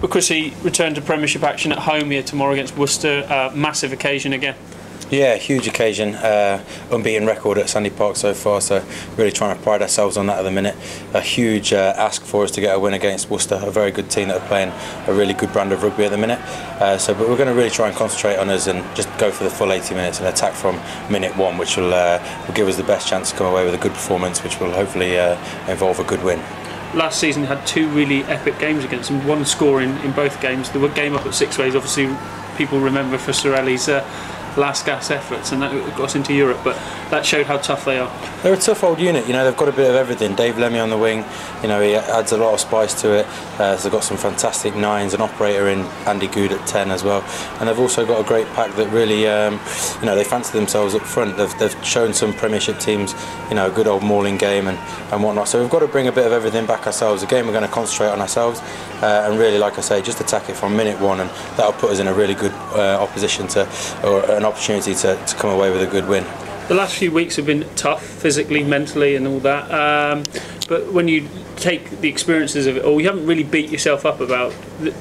Chrissy returned to Premiership action at home here tomorrow against Worcester. Massive occasion again. Yeah, huge occasion, unbeaten record at Sandy Park so far, so really trying to pride ourselves on that at the minute. A huge ask for us to get a win against Worcester, a very good team that are playing a really good brand of rugby at the minute. But we're going to really try and concentrate on us and just go for the full 80 minutes and attack from minute one, which will give us the best chance to come away with a good performance, which will hopefully involve a good win. Last season had two really epic games against them, one score in both games. The game up at Six Ways, obviously people remember for Sorelli's last gasp efforts, and that got us into Europe, but that showed how tough they are. They're a tough old unit, you know. They've got a bit of everything. Dave Lemmy on the wing, you know, he adds a lot of spice to it. So they've got some fantastic nines, an operator in Andy Good at 10 as well, and they've also got a great pack that really, you know, they fancy themselves up front. They've shown some Premiership teams, you know, a good old mauling game and whatnot. So we've got to bring a bit of everything back ourselves. Again, we're going to concentrate on ourselves and really, like I say, just attack it from minute one, and that'll put us in a really good opposition or an opportunity to come away with a good win. The last few weeks have been tough, physically, mentally and all that, but when you take the experiences of it all, you haven't really beat yourself up about,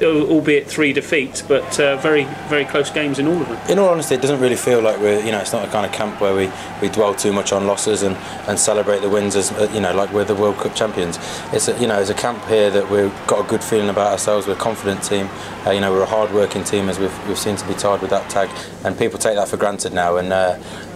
albeit 3 defeats, but very, very close games in all of them. In all honesty, it doesn't really feel like we're, you know, it's not a kind of camp where we dwell too much on losses and celebrate the wins as, you know, like we're the World Cup champions. It's a, you know, it's a camp here that we've got a good feeling about ourselves. We're a confident team. You know, we're a hard-working team, as we've seemed to be tied with that tag, and people take that for granted now. And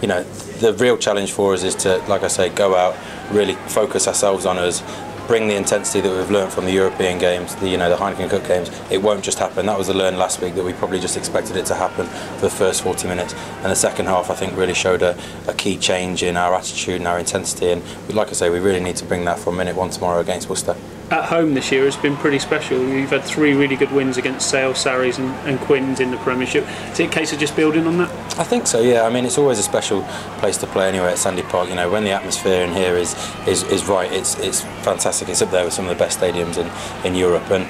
you know, the real challenge for us is to, like I say, go out, really focus ourselves on us, bring the intensity that we've learned from the European games, the Heineken Cup games. It won't just happen. That was a learn last week, that we probably just expected it to happen for the first 40 minutes. And the second half, I think, really showed a key change in our attitude and our intensity. And like I say, we really need to bring that from minute one tomorrow against Worcester. At home this year has been pretty special. You've had 3 really good wins against Sale, Sarries and Quinns in the Premiership. Is it a case of just building on that? I think so, yeah. I mean, it's always a special place to play anyway at Sandy Park. You know, when the atmosphere in here is right, it's fantastic. It's up there with some of the best stadiums in Europe. And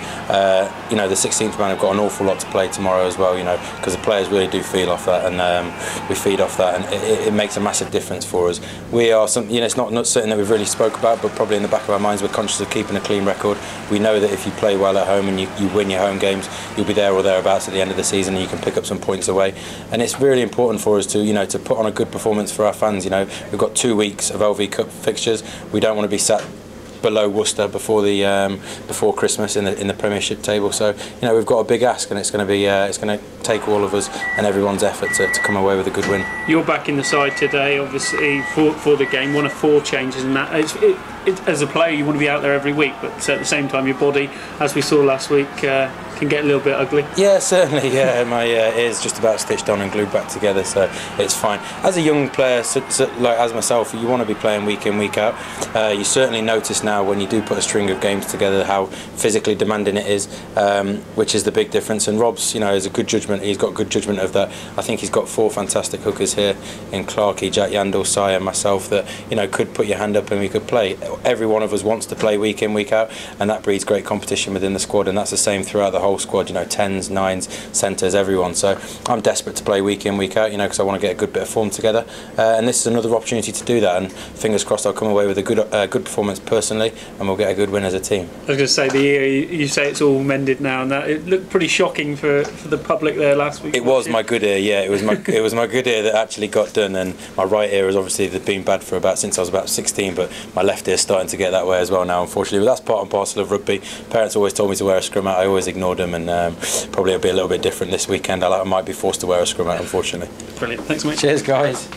you know, the 16th man have got an awful lot to play tomorrow as well, you know, because the players really do feed off that, and we feed off that, and it makes a massive difference for us. We are you know, it's not something that we've really spoke about, but probably in the back of our minds we're conscious of keeping a clean record. We know that if you play well at home and you win your home games, you'll be there or thereabouts at the end of the season, and you can pick up some points away. And it's really important for us to, you know, to put on a good performance for our fans. You know, we've got 2 weeks of LV Cup fixtures. We don't want to be sat below Worcester before Christmas in the Premiership table. So, you know, we've got a big ask, and it's going to take all of us and everyone's effort to come away with a good win. You're back in the side today, obviously, for the game. 1 of 4 changes in that. As a player, you want to be out there every week, but at the same time, your body, as we saw last week, can get a little bit ugly. Yeah, certainly. Yeah, my ears just about stitched on and glued back together, so it's fine. As a young player, like as myself, you want to be playing week in, week out. You certainly notice now when you do put a string of games together how physically demanding it is, which is the big difference. And Rob's, you know, has a good judgment. He's got good judgment of that. I think he's got 4 fantastic hookers here in Clarkey, Jack Yandel, Sai, and myself that, you know, could put your hand up and we could play. Every one of us wants to play week in, week out, and that breeds great competition within the squad, and that's the same throughout the whole squad, you know, 10s, 9s, centres, everyone. So I'm desperate to play week in, week out, you know, because I want to get a good bit of form together, and this is another opportunity to do that, and fingers crossed I'll come away with a good performance personally, and we'll get a good win as a team. I was going to say, the year you say it's all mended now, and that it looked pretty shocking for the public there last week. It was my good ear, yeah, it was my good ear that actually got done, and my right ear has obviously been bad for since I was about 16, but my left ear's starting to get that way as well now, unfortunately. But that's part and parcel of rugby. Parents always told me to wear a scrum out. I always ignored them, and probably it'll be a little bit different this weekend. I might be forced to wear a scrum out, unfortunately. Brilliant. Thanks, mate. Cheers, guys.